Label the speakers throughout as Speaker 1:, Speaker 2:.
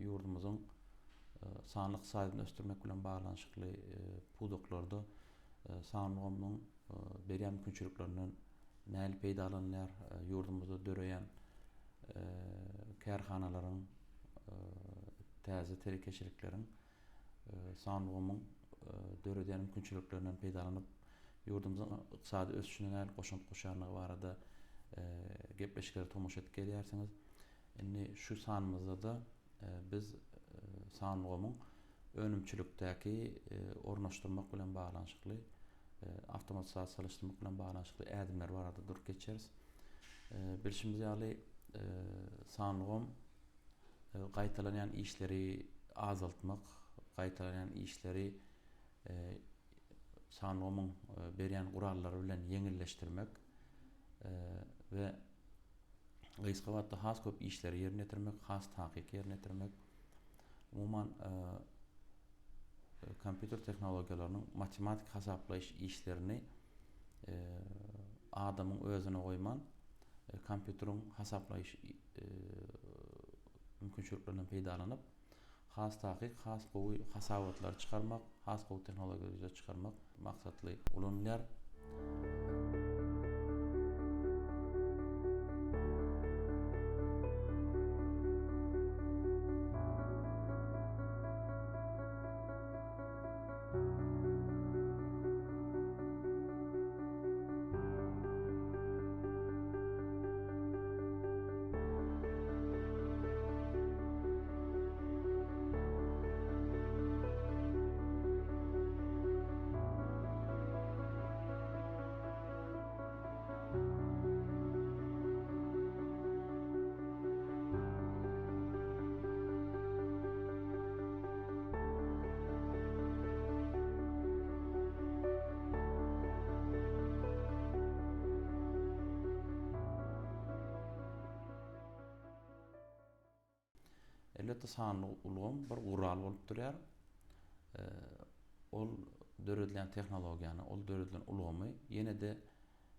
Speaker 1: yurdumuzun sanlyk saýdyny östürmek bilen baglanşykly puduklarda sanlygymyň berýän mümkinçiliklerinden näil peýdalanýar, yurdumyzda döreýän kärhanalaryň, täze terkeşiliklerin sanlygymyň döredýän mümkinçiliklerinden peýdalanyp yurdumyzyň ykdysady ösüşine näil goşunt goşanlygy barada gepleşikler tomuş edip gelýärsiňiz. Indi şu sanymyzda da biz sanlygymyň önümçülükdäki ornaşdyrmak bilen baglanşykly awtomatsiyasiýalaşdyrmak bilen baglanşykly ädimler barada durup geçeriz. Bilişimiz ýaly sanlygym gaýtalanýan işleri azaltmak, gaýtalanýan işleri sanlygymyň berýän gurallary bilen yeňilleşdirmek we gysga wagtda has köp işleri ýerine ýetirmek, has takyk ýerine ýetirmek. Umuman kompýuter tehnologiýalarynyň matematik hasaplaýyş işlerini adamyň özüne goýman kompýuteriň hasaplaýyş mümkinçiliklerinden peýdalanyp has takyk, has gowy hasawatlar çykarmak, has gowy tehnologiýalar çykarmak maksatly ulanýar. Elbetde sanlyk ulgam bir gural bolup durýar. Ol döredilen tehnologiýany, ol döredilen ulgamy ýene-de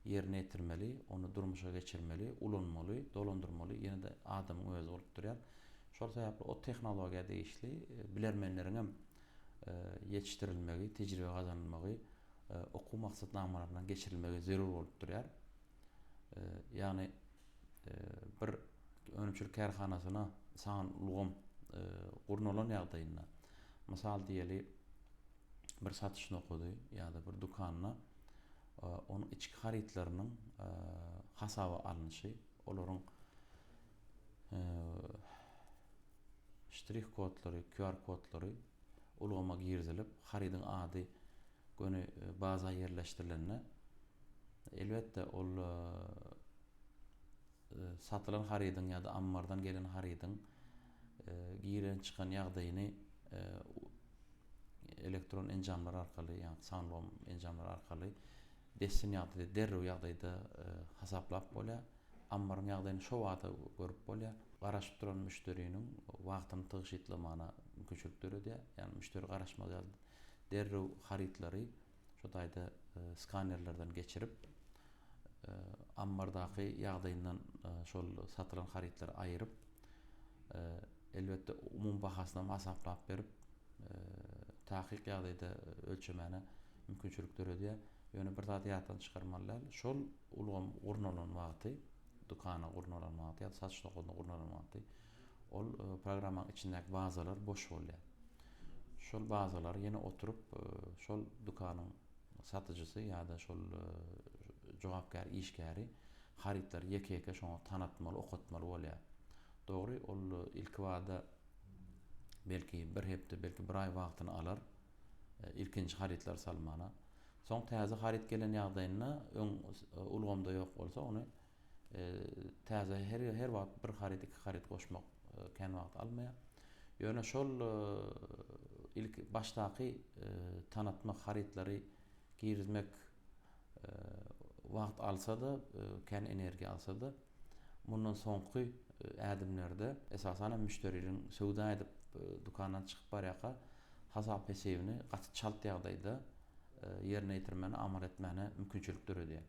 Speaker 1: ýerine ýetirmeli, onu durmuşa geçirmeli, ulanmaly, dolandyrmaly, ýene-de adamyň özü bolup durýar. Şol sebäpli o tehnologiýa değişli bilermenleriň hem ýetişdirilmegi, tejribe gazanylmagy, okuw maksatnamalaryndan geçirilmegi zerur bolup durýar. Ýani bir önümçülük kärhanasyna sanlygym gurnalan ýagdaýynda mysal diýeli bir satyşyny okudy ýa-da bir dukanyna onun içki haritlarynyň hasaby alınışı, olaryň ştrih kodlary, QR kodlary ulgama girizilip harityň ady göni baza ýerleşdirilende elbetde ol satylan harityň ýa-da ammardan gelen harityň giren çykan ýagdaýyny elektron enjamlar arkaly, ýa-ni sanlygym enjamlar arkaly dessin ýagdaýda, derrew ýagdaýda hasaplap bolýar. Ammaryň ýagdaýyny şo wagtda görüp bolýar. Garaşyp duran müşteriniň wagtyny tygyşytlamana mümkinçilik döredýär. Ýani müşteri garaşmaz derrew haritlary şo taýda skanerlerden geçirip ammardaky ýagdaýyndan şol satylan haritlary aýryp elbetde umum bahasyna hasaplap berip takyk ýagdaýda ölçemene mümkinçilik döredýär. Ýöne bir zat ýatdan çykarmalylar. Şol ulgam gurnalan wagty, dukana gurnalan wagty, ýa-da satış dokunyna gurnalan wagty ol programmaň içindäki bazalar boş bolýar. Şol bazalar ýene oturup şol dukanyň satyjysy ýa-da şol jogapkär işgäri haritlary ýeke-ýeke şoňa tanatmaly, okutmaly bolýar. Dogry, ol ilki wagtda belki bir hepde, belki bir ay wagtyny alar ilkinji haritlar salmana. Soň täze harit gelen ýagdaýynda öň ulgamda ýok bolsa, ony täze her wagt bir harit, iki harit goşmak kän wagt almaýar. Ýöne şol ilk başdaky tanatma haritlary girizmek wagt alsa-da, kän energiýa alsa-da, mundan soňky ädimlerde esasen müşteriniň söwda edip dukandan çykyp barýaka hasap hesebini gaty çalt ýagdaýda ýerine ýetirmeni amar etmeni mümkinçilik döredýär.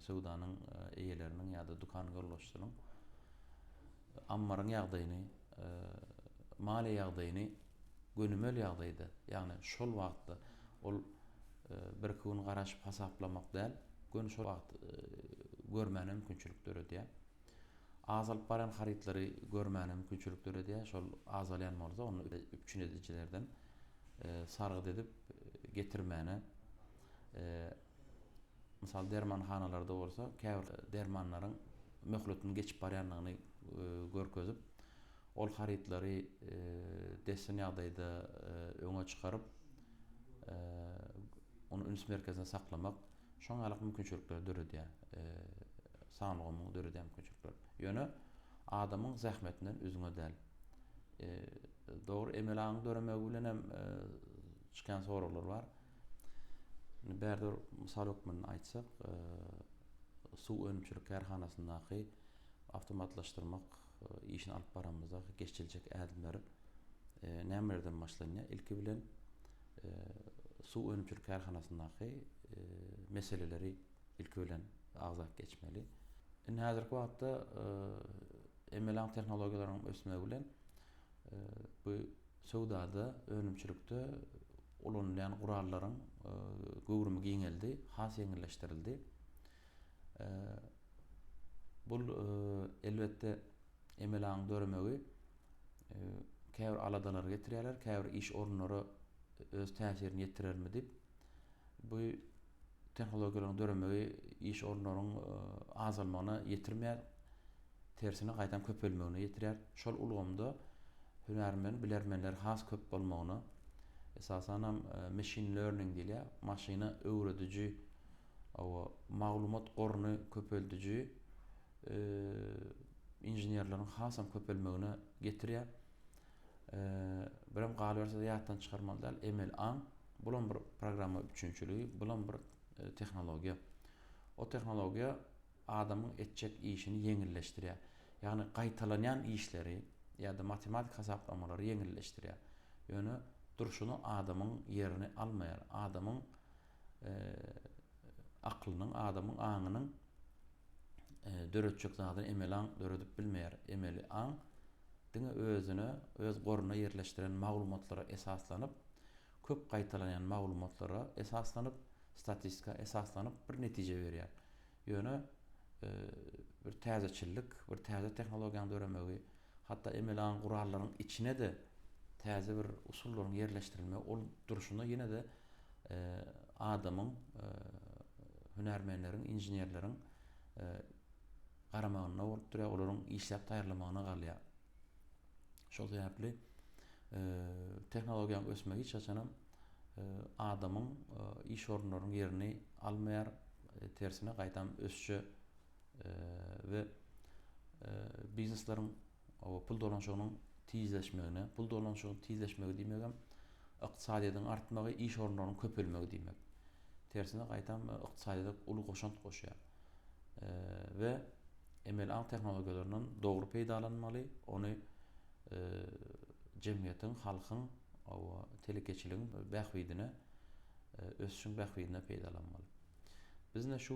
Speaker 1: Söwdanyň eýeleriniň ýa-da dukany gürleşdiriniň ammaryň ýagdaýyny mali ýagdaýyny gönümel ýagdaýda, ýagny şol wagtda ol bir gün garaşyp hasaplamak däl, gün şol wagt görmäne mümkinçilik döredýär. Azalyp baran harytlary görmäne mümkinçilik döredýär. Şol azalýan bolsa onu üçin edijilerden sargyd edip getirmäne, misal dermanhanalarda bolsa käbir dermanlaryň möhletini geçip barýanlygyny görkezip, ol harytlary desin ýagdaýda öňe çykaryp onu üns merkezine saklamak şoňalyk mümkinçilikler döredýär. Sağlygymyň döredýär mümkinçilikler. Ýöne adamyň zähmetinden üzüňe däl. Dogry emelaň döremegi bilen hem çykan soraglar bar. Bärder misal ökmen aýtsak, suw önümçilik kärhanasyndaky awtomatlaşdyrmak işini alyp baramyzda geçiljek ädimleri nämelerden başlanýar? Ilki bilen suw önümçilik kärhanasyndaky meseleleri ilki bilen agzap geçmeli. Häzirki wagtda emelaň tehnologiýalarynyň ösmegi bilen bu sowdada önümçilikde ulanýan gurallaryň göwrümi giňeldi, has ýeňilleşdirildi. Bul elbetde emelaň döremegi käbir aladalar getirýärler, käbir iş orunlary öz täsirini ýetirermi dip bu tehnologiýalaryň döremegi iş orunlaryň azalmagyna ýetirmeýär, tersine gaýtan köpelmegine ýetirýär. Şol ulgamda hünärmen, bilermenler has köp bolmagyna, esasan hem machine learning diýilýär, maşyna öwrediji, maglumat goruny köpeldiji inženerleriň hasam köpelmegine getirýär. Biram galy berse ýatdan çykarmaly däl, emel aň, bulan bir programma üçinçiligi, bulan bir tehnologiýa. O tehnologiýa adamyň etjek işini ýeňilleşdirýär. Ýagny gaýtalanýan işleri ýa-da matematik hasaplamalary ýeňilleşdirýär. Ýöne durşuny adamyň ýerini almaýar. Adamyň aklynyň, adamyň aňynyň döretjek zadyny emel aň döredip bilmeýär. Emeli aň diňe özüne, öz goruny ýerleşdiren maglumatlara esaslanyp, köp gaýtalanýan maglumatlara esaslanyp, statistika esaslanyp bir netije berýär. Ýöne bir täzeçillik, bir täze tehnologiýanyň döremegi, hatda emel aň gurallaryň içine de täze bir usullaryň ýerleşdirilmegi, ol durşuny ýene de adamyň, hünärmenleriň, inženerleriň garamagyna bolup durýar, olaryň işläp taýýarlamagyna galýar. Şol sebäpli tehnologiýanyň ösmegi hiç açanam adamyň iş orunlarynyň ýerini almaýar, tersine gaýtam ösçü we biznesleriň pul dolanşygynyň tizleşmegine, pul dolanşygynyň tizleşmegi diýmegem ykdysadyýatyň artmagy, iş orunlarynyň köpelmegi diýmek. Tersine gaýtam ykdysadyýa uly goşant goşýar. We emel aň tehnologiýalarynyň dogry peýdalanmaly, ony jemgyýetiň, halkyň, telekeçiligiň bähwidine, ösüşiň bähwidine peýdalanmaly. Bizne şu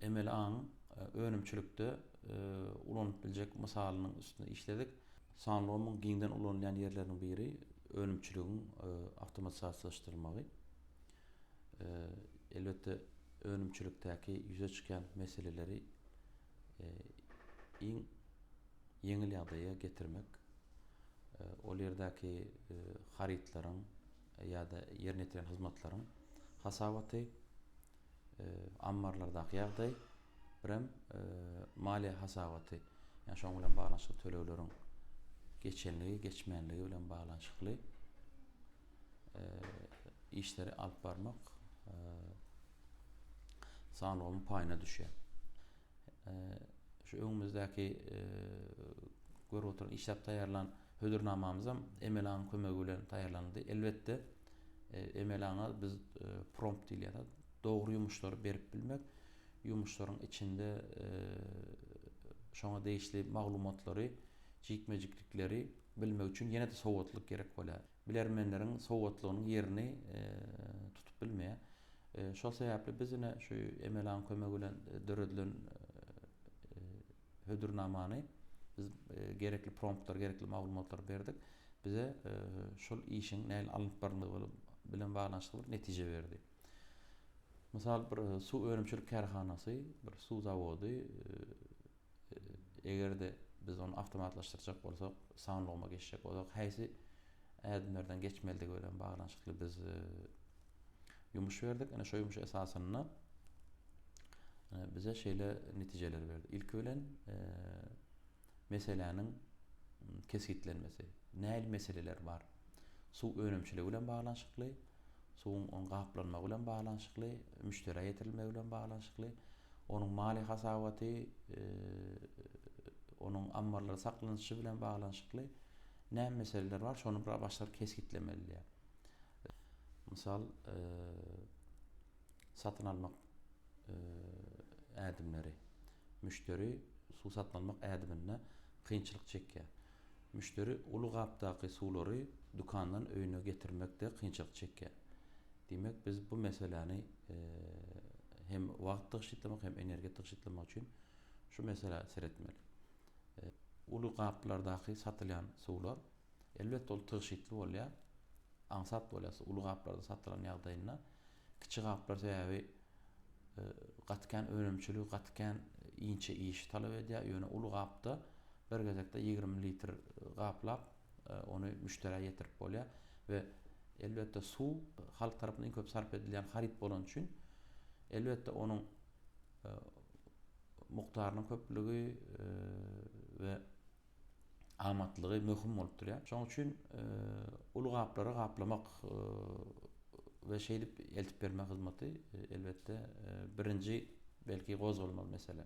Speaker 1: emel aň önümçilikde ulanyp biljek mysalynyň üstüne işledik. Sanlygymyň giňden ulanýan ýerleriniň biri önümçiligiň awtomatsiyaslaşdyrylmagy. Elbetde önümçilikdäki ýüze çykan meseleleri ýeňil ýagdaýa getirmek, ol ýerdäki harytlaryň ýa-da ýerine hyzmatlaryň hasabaty, ammarlardaky ýagdaý, birem maliýe hasabaty, ýani şoň bilen baglanşyk tölegleriň geçenligi, geçmänligi bilen baglanşykly işleri alyp barmak sanlygymyň paýyna düşýär. Şu öňümüzdäki görüp oturan işläp taýýarlan hödürnamamyzam emel aň kömegi bilen taýýarlandy. Elbetde emel aňa biz prompt diýilýär. Dogry ýumuşlary berip bilmek, ýumuşlaryň içinde şoňa değişli maglumatlary, jikmejiklikleri bilmek üçin ýene-de sowatlyk gerek bolýar. Bilermenleriň sowatlygynyň ýerini tutup bilmeýär. Şol sebäpli biz ine şu emel aň kömegi bilen döredilen hödürnamany biz gerekli promptlar, gerekli maglumatlar berdik. Bize şol işin näil alınıp baryndygy bilen baglanşyk bir netije berdi. Mysal bir suw önümçilik kärhanasy, bir suw zawody egerde biz onu awtomatlaşdyrjak bolsak, sanlygyma geçjek bolsak, haýsy ädimlerden geçmeldigi bilen baglanşykly biz ýumuş berdik. Ene şo ýumuş esasyny bize şeýle netijeler berdi. İlki bilen meseläniň kesgitlenmesi. Näil meseleler bar? Suw önümçiligi bilen baglanşykly, suwun on gaplanmagy bilen baglanşykly, müşteriye ýetirilmegi bilen baglanşykly, onuň mali hasabaty, onuň ambarlara saklanýyşy bilen baglanşykly näme meseleler bar? Şonu bir başlar kesgitlemeliler. Mysal, satyn almak ädimleri. Müşteri suw satyn almak ädimine kynçylyk çekýär. Müşteri uly gapdaky suwlary dukandan öýüne getirmekde kynçylyk çekýär. Demek biz bu meseleni hem wagt tygyşytlamak hem energiýa tygyşytlamak üçin şu mesele seretmeli. Uly gaplardaky satylýan suwlar elbetde ol tygyşytly bolýar. Ansat bolýar uly gaplarda satylan ýagdaýyna. Kiçik gaplar sebäbi gatken önümçülük, gatken inçe iş talap edýär. Ýöne uly gapda bir gezekde 20 litr gaplap onu müşteriye ýetirip bolýar we elbetde suw halk tarapyndan köp sarp edilýän harit bolan üçin elbetde onuň mukdarynyň köplügi we amatlygy möhüm bolup durýar. Şoň üçin uly gaplary gaplamak we şeýdip eltip bermek hyzmaty elbetde birinji belki gozgalmaly mesele.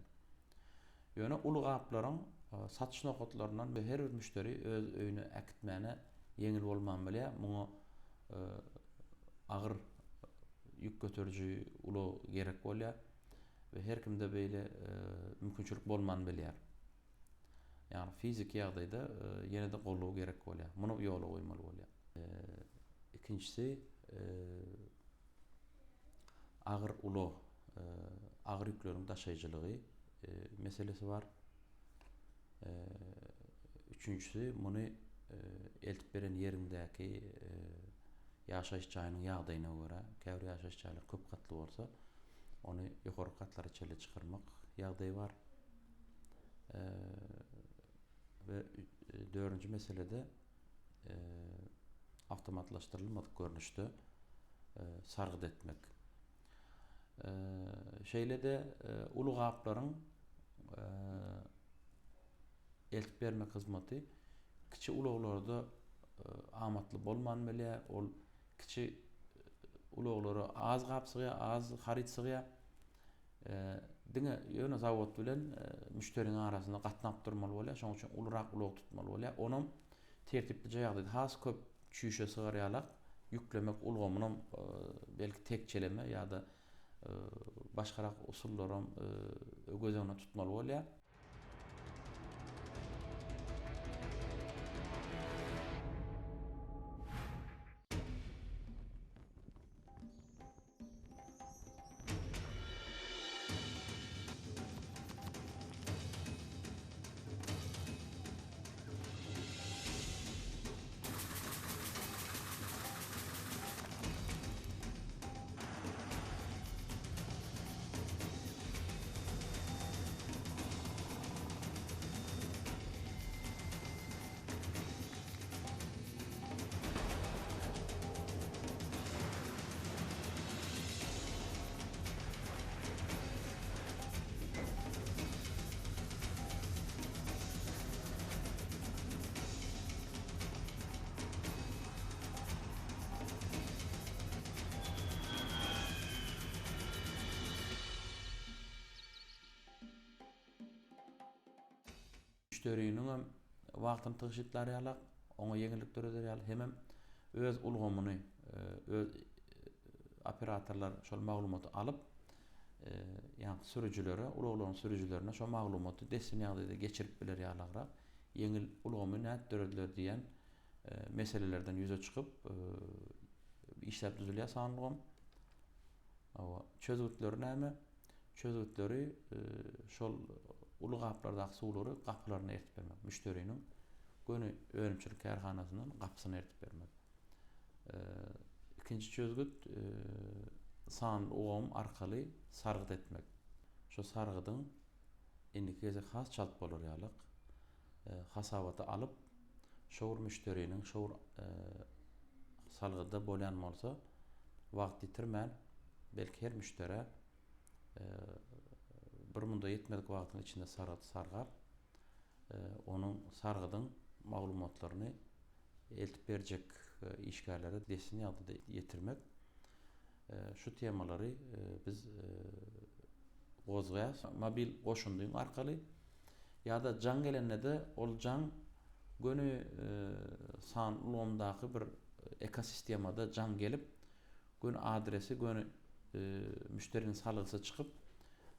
Speaker 1: Ýöne uly gaplaryň satış nokatlaryndan we her bir müşteri öz öýüne äkitmäne yeňil bolman bilýär. Muňa agyr ýük göteriji uly gerek bolýar we her kimde beýle mümkinçilik bolman bilýär. Ýani fizik ýagdaýda ýene-de gollugy gerek bolýar. Muny ýola goýmaly bolýar. Ikincisi agyr uly agyr ýükleriň daşaýjylygy meselesi var. Üçüncüsü muny eltip beren ýerindäki ýaşaýyş jaýynyň ýagdaýyna görä, käbir ýaşaýyş jaýlary köp katly bolsa, onu ýokary katlara çyle çykarmak ýagdaýy bar. Ve dördüncü meselede awtomatlaşdyrylmadyk görnüşde sargyd etmek. Şeýle-de uly gaplaryň eltip bermek hyzmaty kiçi ulaglarda amatly bolman bilýär. Ol kiçi ulaglary az gapsygýar, az harit sygýar. Diňe ýöne zawod bilen müşteriň arasynda gatnap durmaly bolýar. Şoň üçin ulyrak ulag tutmaly bolýar. Onuň tertipli ýagdaýda has köp çüýşe sygarýarlar ýüklemek ulgamynyň belki tekçeleme ýa-da başgarak usullarym gözüňe tutmaly bolýar. Müşteriniň wagtyny tygyşytlarýarlar, oňa ýeňillikler öderýärler, hemem öz ulgamyny, öz operatorlar şol maglumaty alyp, ýani sürüjilere, ulaglaryň sürüjilerine şol maglumaty dessin ýagdaýda geçirip bilerýärler. Ýeňil ulgamy nädip diýen meselelerden ýüze çykyp işlep düzülýär sanlygym. Çözgütleri näme? Çözgütleri şol ulu gaplardaky suwlary gapylaryna ertip bermek. Müşteriniň göni önümçilik kärhanasynyň gapysyna ertip bermek. İkinji çözgüt sanly ogam arkaly sargyt etmek. Şo sargydyň indiki gezek has çalyp bolar ýalyk. Hasabaty alyp şol müşteriniň şol salgyda bolýan bolsa wagt ýitirmän belki her müştere bir munda ýetmedik wagtyň içinde sargap onuň sargydyň maglumatlaryny eltip berjek işgärlere desini ýagdaýda ýetirmek. Şu temalary biz gozgaýas mobil goşundyň arkaly ýa-da jaň gelende ol jaň göni san ulgamdaky bir ekosistemada jaň gelip göni adresi göni müşteriniň salgysy çykyp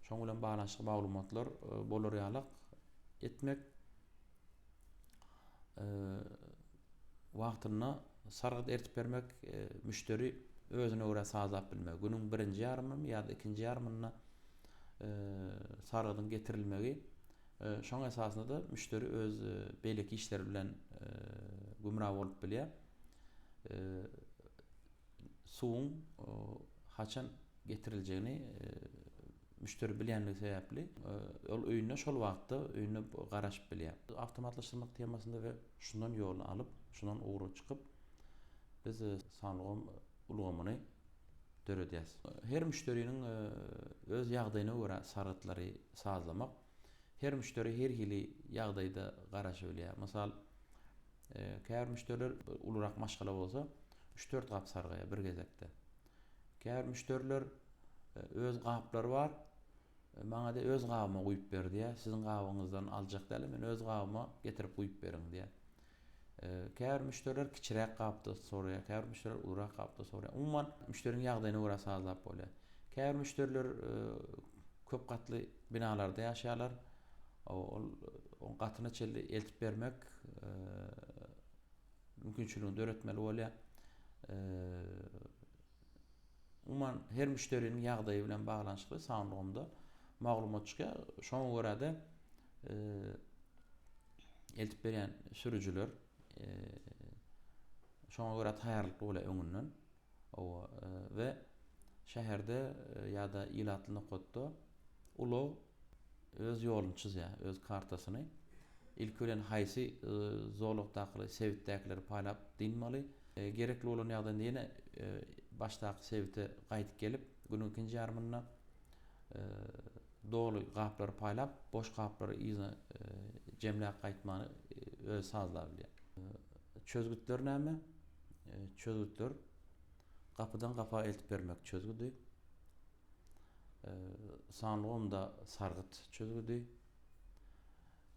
Speaker 1: şoň bilen baglanşyk maglumatlar bolar ýalyk etmek. Wagtyna sargyt ertip bermek müşteri özüne göre sazap bilmek. Günüň birinji ýarymyny ýa-da ikinji ýarymyna sargydyň getirilmegi şoň esasynda da müşteri öz beýleki işleri bilen gümrah bolup bilýär. Suwuň haçan getiriljegini müşteri bilýänligi sebäpli ol öýüne şol wagtda öýüne garaşyp bilýär. Awtomatlaşdyrmak temasynda we şundan ýolunu alyp, şundan ugry çykyp biz sanlygym ulgamyny döredýäs. Her müşteriniň öz ýagdaýyna görä sargytlary sazlamak. Her müşteri her hili ýagdaýda garaşy bilýär. Mysal, käbir müşteriler ulurak maşgala bolsa 3-4 gap sargaýa bir gezekde. Käbir müşteriler öz gaplary bar. Maňa da öz gabyma guýup berdi ýa, siziň gabyňyzdan aljak däl, men öz gabyma getirip guýup beriň diýär. Käbir müşteriler kiçirek gapdy soraýar, käbir müşteriler ulurak gapdy soraýar. Umman müşteriniň ýagdaýyna görä sazlap bolýar. Käbir müşteriler köp gatly binalarda ýaşaýarlar. Ol gatyna çelli eltip bermek mümkinçiligini döretmeli bolýar. Umman her müşteriniň ýagdaýy bilen baglanşykly sanlygymda maglumat çykýar. Şoňa görä de eltip berýän sürüjüler şoňa görä taýýarlykly bolýar öňünden. We şäherde ýa-da ilatly nokatda uly öz ýoluny çizýär, öz kartasyny. İlk ölen haýsy zorlukdaky sebitdäkileri paýlap dinmeli. Gerekli bolan ýagdaýda ýene başdaky sebite gaýtyp gelip günüň ikinji ýarymyna dogly gaplary paýlap, boş gaplary iýne jemläp gaýtmany öz sazlap bilýär. Çözgütler näme? Çözgütler gapydan gapa eltip bermek çözgüdi. Sanlygymda sargyt çözgüdi.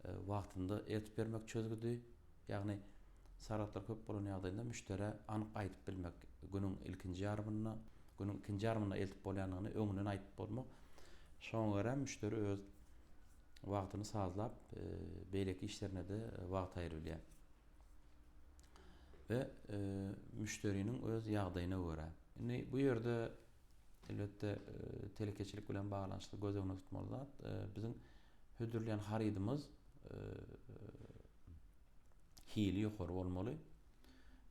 Speaker 1: Wagtynda eltip bermek çözgüdi. Ýagny sargytlar köp bolan ýagdaýda müştere anyk aýdyp bilmek günüň ilkinji ýarymyna, günüň ikinji ýarymyna eltip bolýanyny öňünden aýdyp bolmak. Şoňa görä müşteri öz wagtyny sazlap beýleki işlerine de wagt aýryp bilýär. Ve müşteriniň öz ýagdaýyna görä. Indi bu ýerde elbetde telekeçilik bilen baglanşykly göz öňüne tutmaly zat biziň hödürleýän haridymyz hili ýokary bolmaly.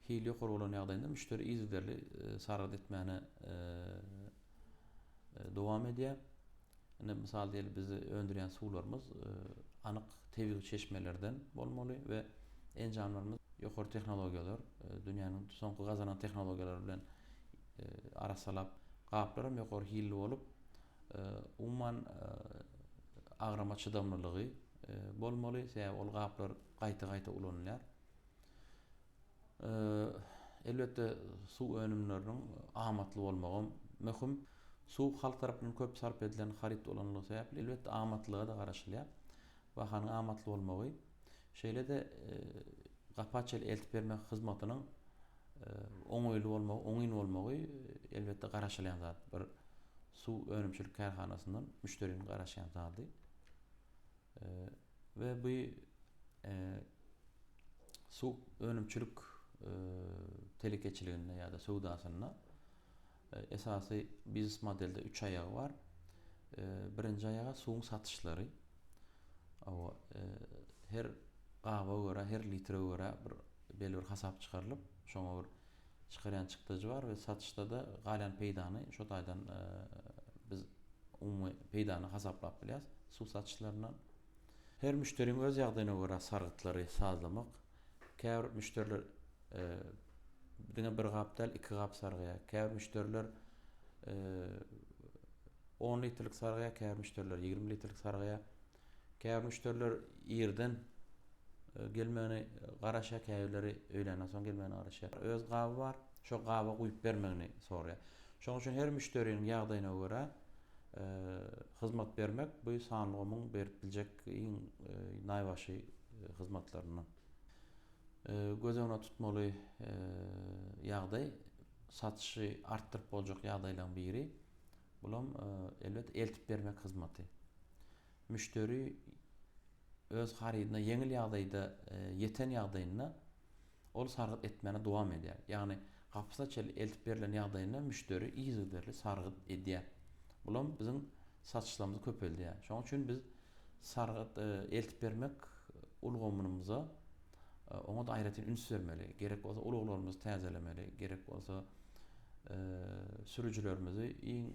Speaker 1: Hili ýokary bolan ýagdaýda müşteri izlerli sargyt etmäne dowam edýär. Indi misal diýelim bizi öndürýän suwlarymyz anyk tebigy çeşmelerden bolmaly we enjamlarymyz ýokary tehnologiýalar, dünýäniň soňky gazanan tehnologiýalary bilen arasalap gaplarym ýokary hilli bolup, umman agrama çydamlylygy bolmaly, sebäbi ol gaplar gaýta-gaýta ulanýar. Elbetde suw önümleriniň amatly bolmagy möhüm. Suw halk tarapyndan köp sarp edilen harit olanlygy sebäpli elbetde amatlyga da garaşylýar. Bahanyň amatly bolmagy şeýle de gapaçyl eltip bermek hyzmatynyň oňoýly bolmagy, oňyn bolmagy elbetde garaşylýan zat. Bir suw önümçilik kärhanasyndan müşteriniň garaşýan zaty. We bu suw önümçilik telekeçiligine ýa-da sowdasyna esasy biznes modelde 3 aýagy bar. Birinji aýagy suwuň satyşlary. O her gaba göre, her litre göre belli bir hasap çıkarılıp, şoňa bir çıkaryan çykdyjy bar we satışda da galyan peýdany şo taýdan biz umumy peýdany hasaplap bilýäs suw satışlaryndan. Her müşteriň öz ýagdaýyna görä sargytlary sazlamak. Käbir müşteriler diňe bir gap däl, iki gap sargya. Käbir müşteriler 10 litrlik sargya, käbir müşteriler 20 litrlik sargya. Käbir müşteriler ýerden gelmegini garaşa, käbirleri öýlenden soň gelmegini garaşa. Öz gaby bar, şo gaby guýup bermegini sorýar. Şoň üçin her müşteriniň ýagdaýyna görä hyzmat bermek bu sanlygymyň berip biljek iň naýbaşy hyzmatlaryndan. Göz öňüne tutmaly ýagdaý satyşy artdyryp boljak ýagdaýlaryň biri bulam elbet eltip bermek hyzmaty. Müşteri öz harydyna yeňil ýagdaýda ýeten ýagdaýyna ol sargyt etmene dowam edýär. Ýagny gapysa çel eltip berilen ýagdaýyna müşteri iýizderli sargyt edýär. Bulam biziň satışlarymyzy köpeldýär. Şoň üçin biz sargyt eltip bermek ulgamynymyza oňa da aýratyn üns bermeli. Gerek bolsa uluglarymyzy täzelemeli, gerek bolsa sürüjilerimizi iň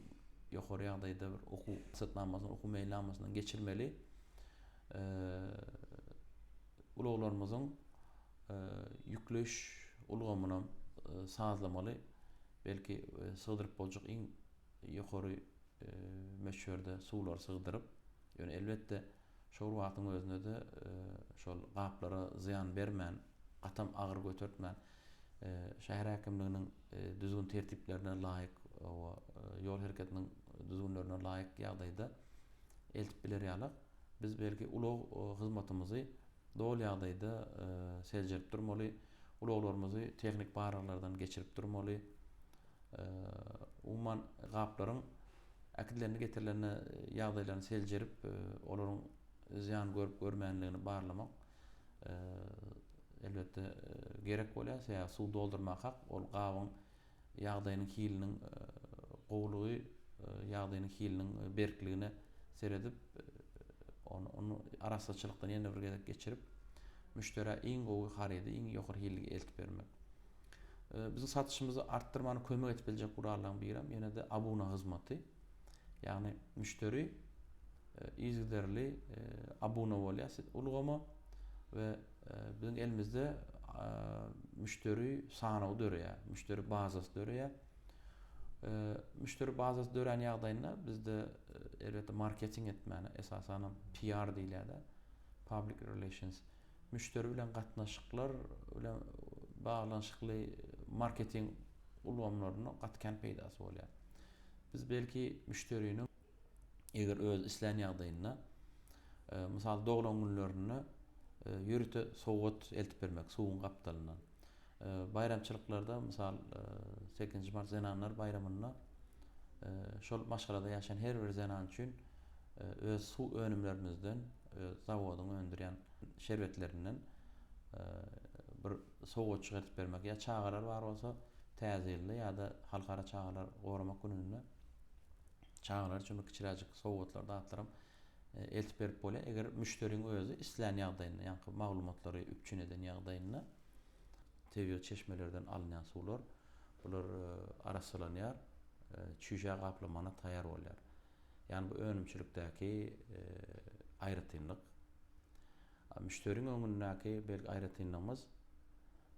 Speaker 1: ýokary ýagdaýda bir okuw satnamasyny, okuw meýillamasyny geçirmeli. Uluglarymyzyň ýükleş ulgamyny sazlamaly, belki sygdyryp boljak iň ýokary meşhurde suwlar sygdyryp, ýöne elbetde şol wagtyň özünde de şol gaplara ziýan bermän, gatam agyr götürtmän, şäher häkimliginiň düzgün tertiplerine laýyk we ýol hereketiniň düzgünlerine laýyk ýagdaýda eltip biler ýalyk. Biz belki ulug hyzmatymyzy dol ýagdaýda seljerip durmaly, uluglarymyzy tehnik baraglardan geçirip durmaly. Umman gaplaryň akidlerini getirilen ýagdaýlaryny seljerip olaryň ziýan görüp görmänligini barlamak elbetde gerek bolýar. Ýa suw doldurmak hak, ol gabyň ýagdaýynyň hiliniň gowlugy, ýagdaýynyň hiliniň berkligine seredip onu arasaçylykdan ýene bir gezek geçirip müşteri iň gowy harydy, iň ýokary hilligi eltip bermek. Biziň satışymyzy artdyrmany kömek etip biljek gurallardan biri ýene de abuna hyzmaty. Ýagny müşteri iýizderli abuna bolýar ulgama we biziň elimizde müşteri sanawy dörýär, müşteri bazasy dörýär. Müşteri bazasy dören ýagdaýynda bizde elbetde marketing etmäni, esasan PR diýilýär, public relations. Müşteri bilen gatnaşyklar bilen baglanyşykly marketing ulgamlaryny gatkan peýdasy bolýar. Biz belki müşteriniň eger öz isleýän ýagdaýyna mysal doglan günlerini ýürüte sowgat eltip bermek suwun gapdalyndan. Bayramçylyklarda mysal 8 mart Zenanlar bayramyna şol maşgalada ýaşaýan her bir zenan üçin öz suw önümlerimizden, zawodyň öndürýän şerbetlerinden bir sowgat çykartyp bermek ýa çagalar bar bolsa täzeli ýa-da halkara çagalar goramak gününde çagalar üçin kiçiräjik sowgatlar dağıtyrym eltip berip bolýar. Eger müşteriň özü isleýän ýagdaýynda, ýa-ni maglumatlary üpçün eden ýagdaýynda tebir çeşmelerden alınýan suwlar bular arasalanýar, çüýje gaplamana taýýar bolýar. Ýani bu önümçülükdäki aýratynlyk. Müşteriň öňündäki belki aýratynlygymyz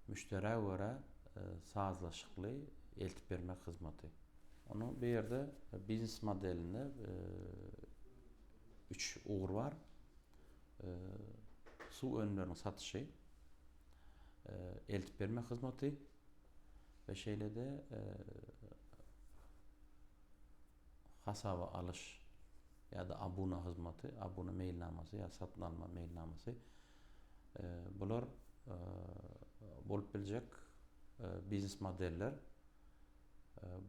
Speaker 1: müşteriä görä sazlaşykly eltip bermek hyzmaty. Onu bu ýerde biznes modelinde 3 ugur var. Suw önümleriniň satyşy, eltip bermek hyzmaty we şeýlede hasaba alyş ýa-da abuna hyzmaty, abuna meýilnamasy ýa satyn alma meýilnamasy. Bular bolup biljek biznes modeller.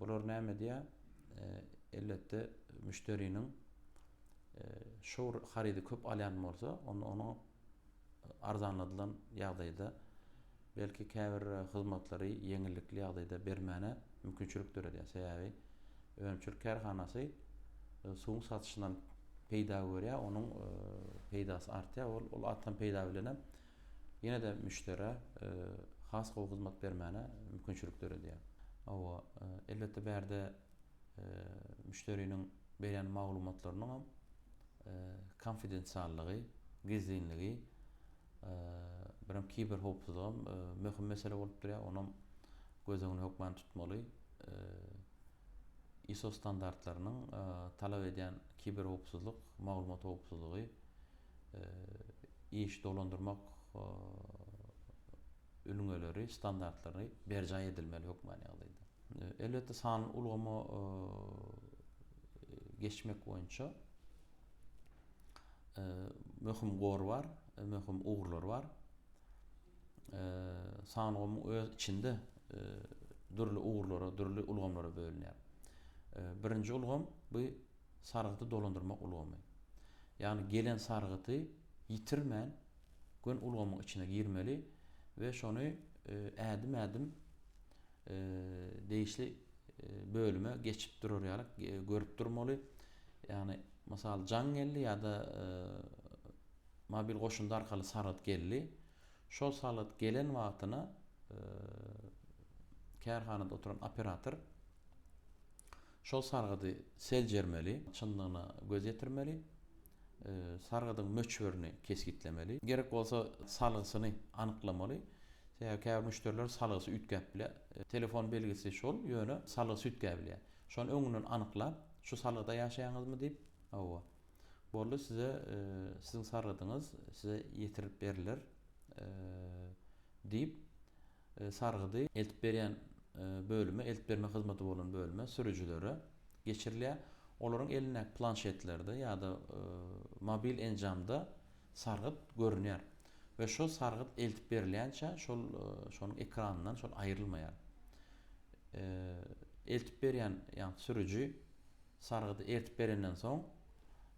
Speaker 1: Bular näme diýär? Elbetde müşteriniň şo harydy köp alýan bolsa, onu arzanladylan ýagdaýda belki käbir hyzmatlary yeňillikli ýagdaýda bermäne mümkinçilik döredýär. Sebäbi önümçilik kärhanasy suwun satışyndan peýda görýär, onuň peýdasy artýar, ol artan peýda bilenem ýene de müştere has gowy hyzmat bermäne mümkinçilik berýär. Owa elbetde bärde müşteriniň berýän maglumatlarynyň konfidensiallygy, gizlinligi, biram kiber howpsuzlygy möhüm mesele bolup durýar. Onu göz öňüne hokman tutmaly. ISO standartlarynyň talap edýän kiber howpsuzlyk, maglumat howpsuzlygy iş dolandyrmak ülüňeleri, standartlary berja edilmeli hokman ýagdaýda. Elbetde sanyň ulgamy geçmek boýunça möhüm gor bar, möhüm ugurlar bar. Sanyň öz içinde dürli ugurlara, dürli ulgamlara bölünýär. Birinji ulgam bu sargyty dolandyrmak ulgamy. Ýani gelen sargyty ýitirmän gün ulgamyň içine girmeli we şonu ädim-ädim değişli bölüme geçip durýarlyk görüp durmaly. Ýani masal jan geldi ýa-da mobil goşunda arkaly sargyt geldi. Şol sargyt gelen wagtyna kärhanada oturan operator şol sargydy seljermeli, çynlygyna göz ýetirmeli, sargydyň möçberini keskitlemeli. Gerek bolsa salgysyny anyklamaly. Käbir müşteriler salgysy ütgäp bile telefon belgisi şol ýöne salgysy ütgäp bile. Şonu öňünden anyklap, şu salgyda ýaşaýaňyzmy diýip, owa. Boldy size siziň sargydyňyz size ýetirip berilir diýip sargydy eltip berýän bölüme, eltip berme hyzmaty bolan bölüme sürüjülere geçirilýär. Olaryň eline planşetlerde ýa-da mobil enjamda sargyt görünýär. Ve şol sargyt eltip berilýänçe şonuň ekranyndan şol aýrylmaýar. Eltip berýän ýa-ni sürüji sargyty eltip berenden soň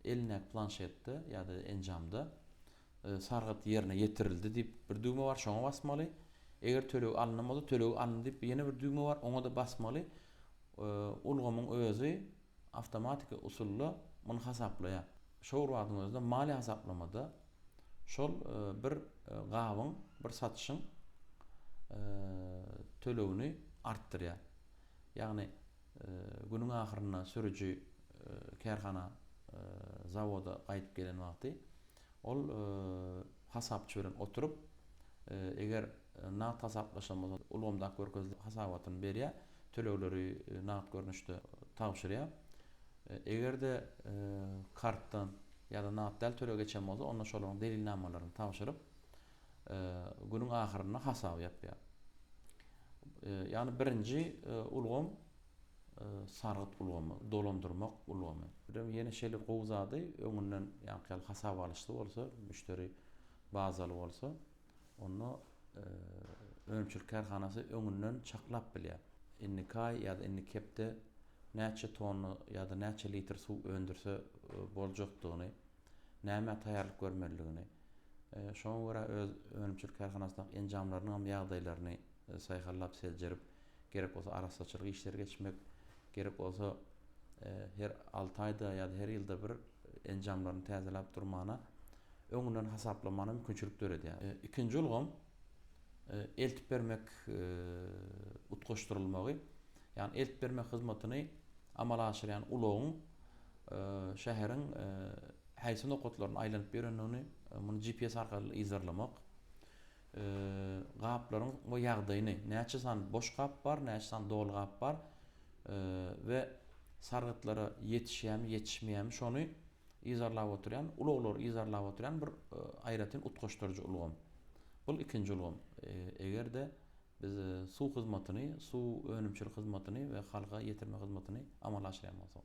Speaker 1: eline planşetde ýa-da enjamda sargyt ýerine ýetirildi diýip bir düýme bar, şoňa basmaly. Eger töleg alınmaly, töleg alındy diýip ýene bir düýme bar, oňa da basmaly. Ulgamyň özü awtomatik usulla muny hasaplaýar. Şol wagtyň özünde mali hasaplamada şol bir gabyň, bir satyşyň tölegini artdyrýar. Ýagny günüň ahyryna sürüji kärhana zawoda gaýdyp gelen wagty ol hasapçy bilen oturup eger nat hasaplaşamasa ulgamda görkezli hasabatyny berýär, tölegleri nat görnüşde tapşyrýar. Egerde kartdan ýa-da nat däl töle geçen bolsa, onda şolaryň delilnamalaryny tapşyryp günüň ahyryna hasap ýapýar. Ýani birinji ulgam sargyt ulgamy, dolandyrmak ulgamy. Birem ýene şeýle gowzady öňünden ýa-ni hasap alışdy bolsa, müşteri bazaly bolsa, onu önümçilik kärhanasy öňünden çaklap bilýär. Innikay ýa-da innikepde näçe tonu ýa-da näçe litr suw öndürse boljakdygyny, näme taýýarlyk görmeliligini, şoňa görä öz önümçilik kärhanasynyň enjamlarynyň hem ýagdaýlaryny saýhallap seljerip, gerek bolsa arasaçylyk işleri geçmek, gerek bolsa her 6 aýda ýa-da her ýylda bir enjamlaryny täzelep durmana öňünden hasaplamana mümkinçilik berýär. Ikinji ulgam eltip bermek utgaşdyrylmagy. Ýani eltip bermek hyzmatyny amal aşyrýan ulogyň şäheriň häýsy nokatlaryny aýlanyp berenligini muny GPS arkaly izarlamak. Gaplaryň bu ýagdaýyny, näçe san boş gap bar, näçe san dolu gap bar we sargytlara ýetişýärmi, ýetişmeýärmi şonu izarlap oturýan, uloglar izarlap oturýan bir aýratyn utgaşdyrjy ulgam. Bul ikinji ulgam. Egerde biz suw hyzmatyny, suw önümçilik hyzmatyny we halka ýetirme hyzmatyny amal aşyrýarmyz.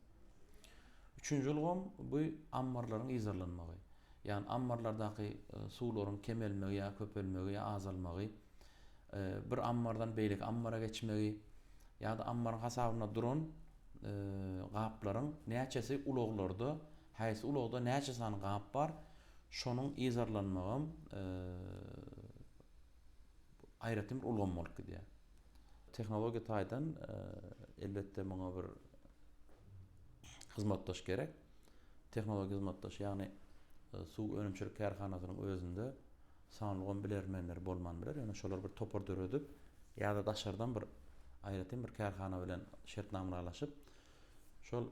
Speaker 1: Üçüncü ulgam bu ammarlaryň izarlanmagy. Ýani ammarlardaky suwlaryň kemelmegi ýa köpelmegi ýa azalmagy, bir ammardan beýleki ammara geçmegi ýa-da ammaryň hasabyna duran gaplaryň näçesi uloglarda, häýsi ulogda näçe san gap bar, şonuň izarlanmagy aýratyn ulgam bolup gidýär. Tehnologiýa taýdan elbetde muňa bir hyzmatdaş gerek. Tehnologiya hyzmatdaşy, ýagny suw önümçilik kärhanasynyň özünde sanlygyn bilermenler bolman biler. Ýöne şolar bir topar döredip ýa-da daşardan bir aýratyn bir kärhana bilen şertnamalaşyp şol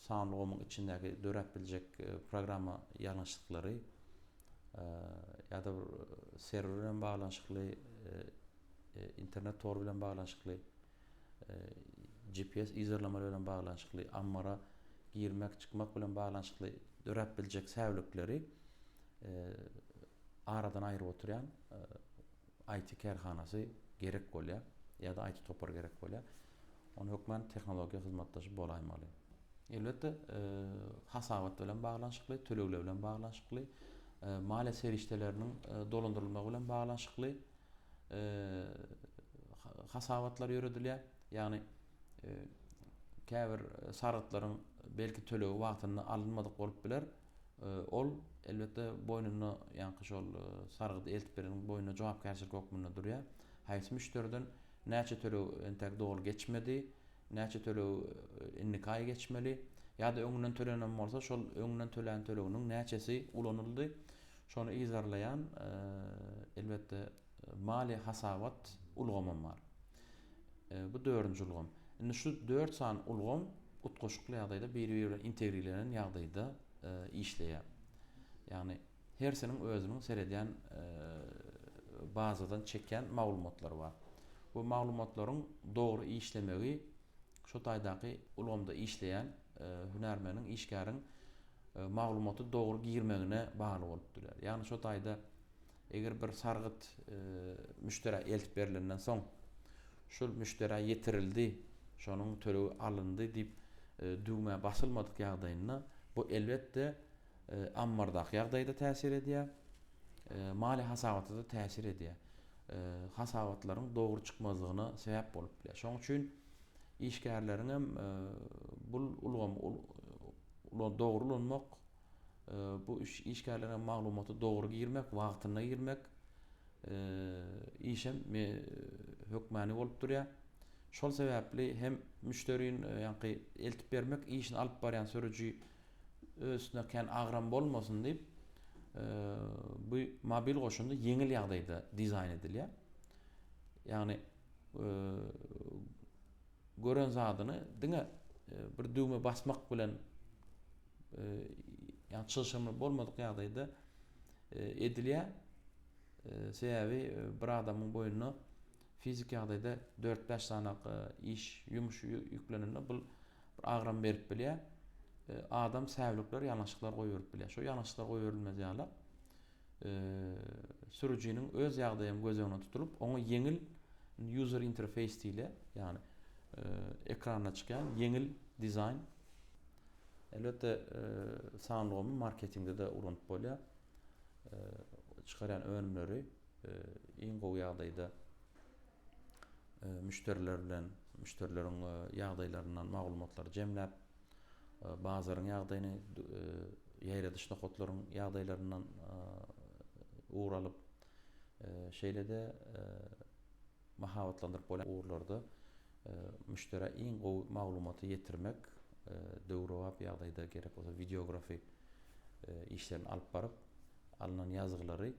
Speaker 1: sanlygymyň içindäki dörep biljek programma ýalňyşlyklary ýa-da serwer bilen baglanyşykly, internet tor bilen baglanyşykly, GPS izolama bilen baglanyşykly, ammara girmek çykmak bilen baglanyşykly dörep biljek säwlikleri aradan aýryp oturýan IT kärhanasy gerek bolýar ýa-da IT topar gerek bolýar. Onu hökmen tehnologiýa hyzmatdaşy bolaýmaly. Elbetde hasabat bilen baglanyşykly, tölegler bilen baglanyşykly, maliýe serişdeleriniň dolandyrylmagy bilen baglanyşykly hasabatlar ýöredilýär. Ýagny käbir sargıtlaryň belki tölegi wagtyny alınmadyk bolup biler. Ol elbetde boynuna ýa-ni şol sargydy eltip bereniň boynuna jogapkärçilik hukmunda durýar. Haýsy müşteriden näçe töleg entek dogry geçmedi, näçe töleg innikaý geçmeli ýa-da öňünden төлenen bolsa şol öňünden tölen töleginiň näçesi ulanyldy. Şonu izarlayan elbetde mali hasabat ulgamam bar. Bu 4-nji ulgam. Indi şu 4 san ulgam utgoşukly ýagdaýda biri-biri bilen integrilenen ýagdaýda işleýär. Ýagny hersiniň özüniň seredýän bazadan çeken maglumatlary bar. Bu maglumatlaryň dogry işlemegi şu taýdaky ulgamda işleýän hünärmeniň, işgäriň maglumaty dogry girmegine bagly bolup durýar. Ýagny şu taýda eger bir sargyt müştere eltip berilenden soň şol müştere ýetirildi, şonuň tölegi alındy diýip düğme basylmadyk ýagdaýynda bu elbetde ammardaky ýagdaýda täsir edýär. Mali hasabaty da täsir edýär. Hasabatlaryň dogry çykmazlygyna sebäp bolup bilýär. Şoň üçin işgärleriň hem bu ulgam dogry ulanmak, bu işgärleriň maglumaty dogry girmek, wagtyna girmek işem hökmäni bolup durýar. Şol sebäpli hem müşteriň ýa-ni eltip bermek işini alyp barýan sürüji özüne kän agram bolmasyn diýip bu mobil goşundy yeňil ýagdaýda dizayn edilýär. Ýagny gören zadyny diňe bir düğme basmak bilen ýa-ni çylşymy bolmadyk ýagdaýda edilýär. Sebäbi bir adamyň boýnuna fizik ýagdaýda 4-5 sanak iş, ýumuş ýüklenende bu bir agram berip bilýär. Adam säwlikler, ýalňyşlyklar goýup bilýär. Şo ýalňyşlyklar goýurilmez ýaly sürüjiniň öz ýagdaýyny göz öňüne tutulup, oňa yeňil user interface diýilýär. Ýagny ekrana çykan yeňil dizayn. Elbetde sanlygymy marketingde de urunup bolýar. Çykaran önümleri iň gowy ýagdaýda müşteriler bilen müşterileriň ýagdaýlaryndan maglumatlary jemläp bazaryň ýagdaýyny ýere dışna hotlaryň ýagdaýlaryndan uğralyp şeýlede mahabatlandyryp bolan uğurlarda müşteri iň gowy maglumaty ýetirmek döwrewap ýagdaýda gerek bolsa videografi işlerini alyp baryp alınan ýazgylary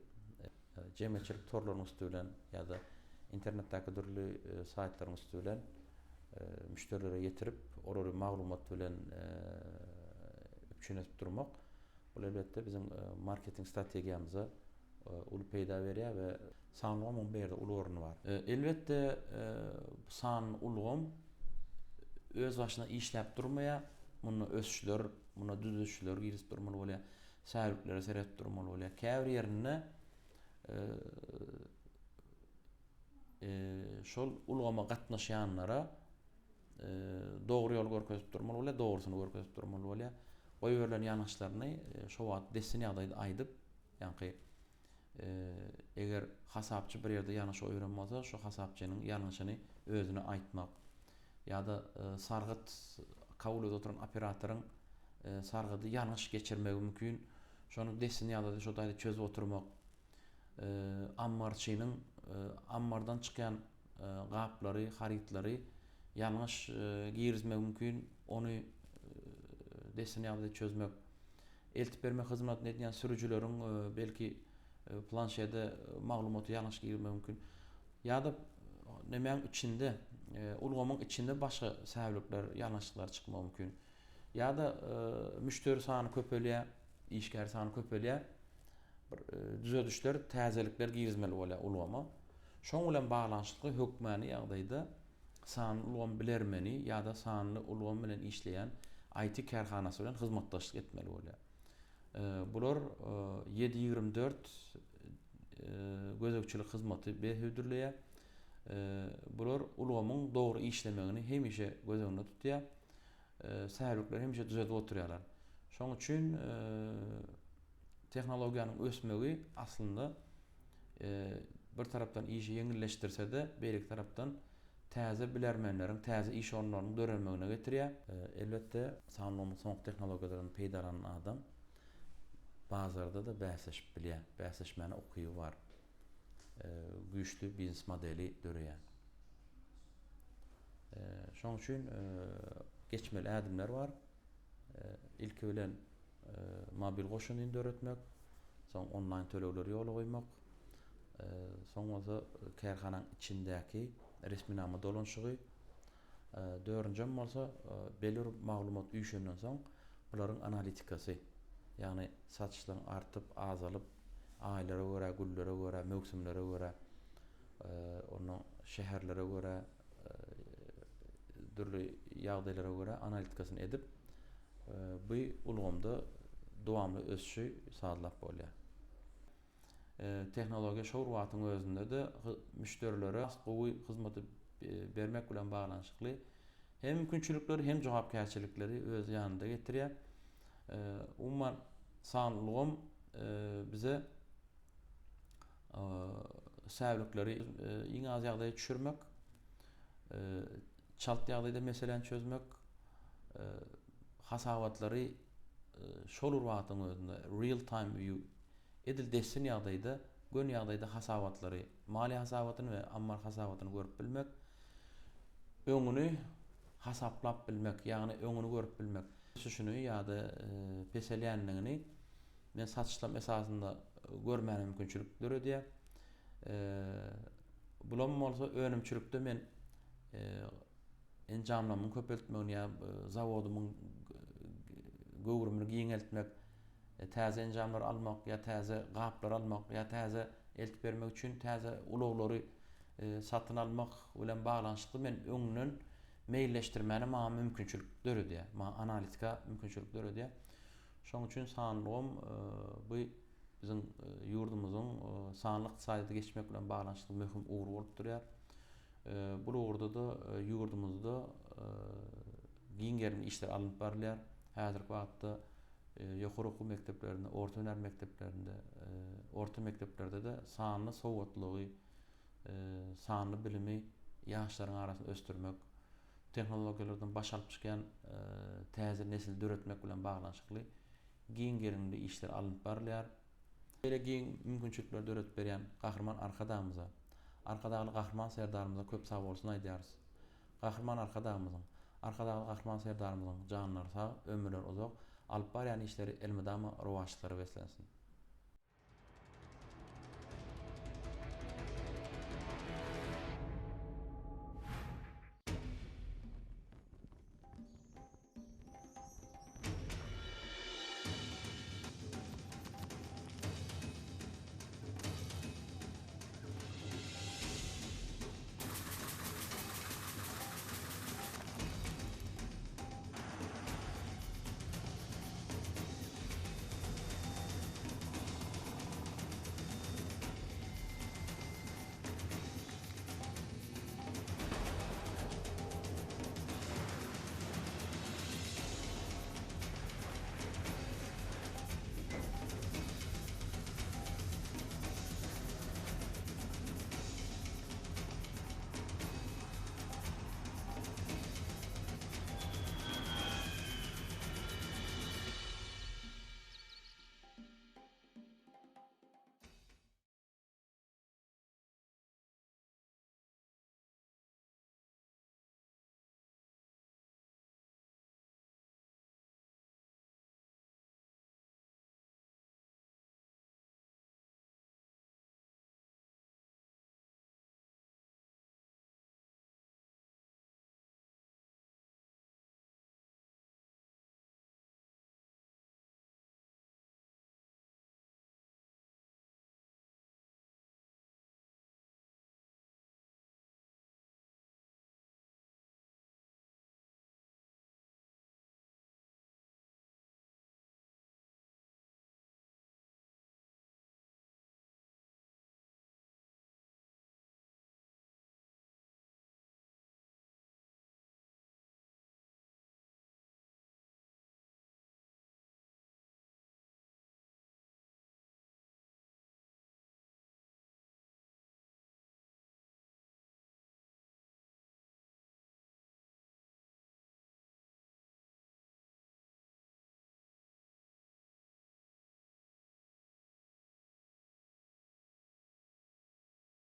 Speaker 1: jemgyçilik torlarynyň üstünden ýa-da internetdäki türlü saytlaryň üstünden müşterilere ýetirip orary maglumat bilen üçinip durmak. Bu elbetde bizim marketing strategiýamyza uly peýda berýär we sanlygymyň berde uly orny bar. Elbetde san ulgam öz başyna işläp durmaýar. Muny ösçüler, muny düzüşçüler girip durmaly bolýar. Säwliklere seretip durmaly bolýar. Käbir ýerine şol ulgama gatnaşýanlara dogry ýol görkezip durmaly bolýar, dogrusyny görkezip durmaly bolýar. Goýberlen ýalňyşlaryny şo wagt dessin ýagdaýda aýdyp, ýa-ni eger hasapçy bir ýerde ýalňyş öýrenmese, şo hasapçynyň ýalňyşyny özüne aýtmak ýa-da sargyt kabul edip oturan operatoryň sargydy ýalňyş geçirmegi mümkin. Şonu dessin ýagdaýda şo taýda çözüp oturmak. Ammarçynyň ammardan çykan gaplary, haritlary ýalňyş girizmek mümkin. Onu desini ýagdaýy çözmek, eltip berme hyzmatyny edýän sürüjüleriň belki planşede maglumaty ýalňyş girmek mümkin. Ýa-da nemäň içinde, ulgamyň içinde başga säbäpler, ýalňyşlyklar çykmak mümkin. Ýa-da müşteri sany köpelýär, işgär sany köpelýär. Bir düzelişler, täzelikler girizmeli bolýar ulgama. Şoň bilen baglanşykly hökmäni ýagdaýda sanly ulgam bilermeni ýa-da sanly ulgam bilen işleýän IT kärhanasy bilen hyzmatdaşlyk etmeli bolýar. Bular 7/24 gözekçilik hyzmaty berýärler. Bular ulgamyň dogry işlemegini hemişe göz öňünde tutýar. Säbäpler hemişe düzelip oturýarlar. Şoň üçin tehnologiýanyň ösmegi aslynda bir tarapdan işi ýeňilleşdirse-de, beýleki tarapdan täze bilermenleriň, täze iş orunlarynyň dörenmegine getirýär. Elbetde sanly soňky tehnologiýalaryň peýdalanan adam bazarda da bäsleşip bilýär, bäsleşmäni okuýy bar. Güýçlü biznes modeli döreýär. Şoň üçin geçmeli adımlar var. İlki bilen mobil goşunyny döretmek, soň online tölegleri ýola goýmak, soňra kärhananyň içindäki resminama dolanşygy, dördüncem bolsa belir maglumat üýşenden soň bularyň analitikasy, ýagny satışlaryň artyp, azalyp, aýlara görä, güllere görä, mövsümlere görä, onu şäherlere görä, dürli ýagdaýlara görä analitikasyny edip, bu ulgamda dowamly ösüşi sağlap bolýar. Tehnologiýa şol wagtyň özünde de müşterilere gowy hyzmaty bermek bilen baglanşykly hem mümkinçilikleri hem jogapkärçilikleri öz ýanynda getirýär. Umman sanly ulgam bize säbäpleri iň az ýagdaýa düşürmek, çalt ýagdaýda meseleni çözmek, hasabatlary şol wagtyň özünde real time view edil desin ýagdaýda, gön ýagdaýda hasabatlary, mali hasabatyny we ammar hasabatyny görüp bilmek, öňüni hasaplap bilmek, ýagny öňüni görüp bilmek, şuny ýa-da peselýänligini men satışlam esasında görmäne mümkinçilikler edýär. Bulam bolsa önümçilikde men enjamlamyny köpeltmek ýa zawodumyň gowrumyny giňeltmek, täze enjamlar almak ýa täze gaplar almak ýa täze eltip bermek üçin täze uloglary satyn almak bilen baglanşykly men öňünden meýilleşdirmäni maňa mümkinçilikler edýär. Maňa analitika mümkinçilikler edýär. Şoň üçin sanlygym bu bizim ýurdumyzyň sanly ykdysadyda geçmek bilen baglanşykly möhüm ugur bolup durýar. Bu ugurda da ýurdumyzda giňerin işler alyp barylýar. Häzirki wagtda ýokary okuw mekdeplerinde, orta hüner mekdeplerinde, orta mekdeplerde de sanly sowatlygy, sanly bilimi ýaşlaryň arasynda östürmek, tehnologiýalardan baş alyp çykan täze nesil döretmek bilen baglanşykly giňerimli işler alyp barylýar. Böyle giň mümkinçilikler döretip berýän gahrman arkadamyza, arkadagy gahrman serdarymyza köp sag bolsun aýdýarys. Gahrman arkadagy gahrman serdarymyzyň janlary sag, ömürleri uzak, alyp barýan işleri elmydama rowaşlyklary beslensin.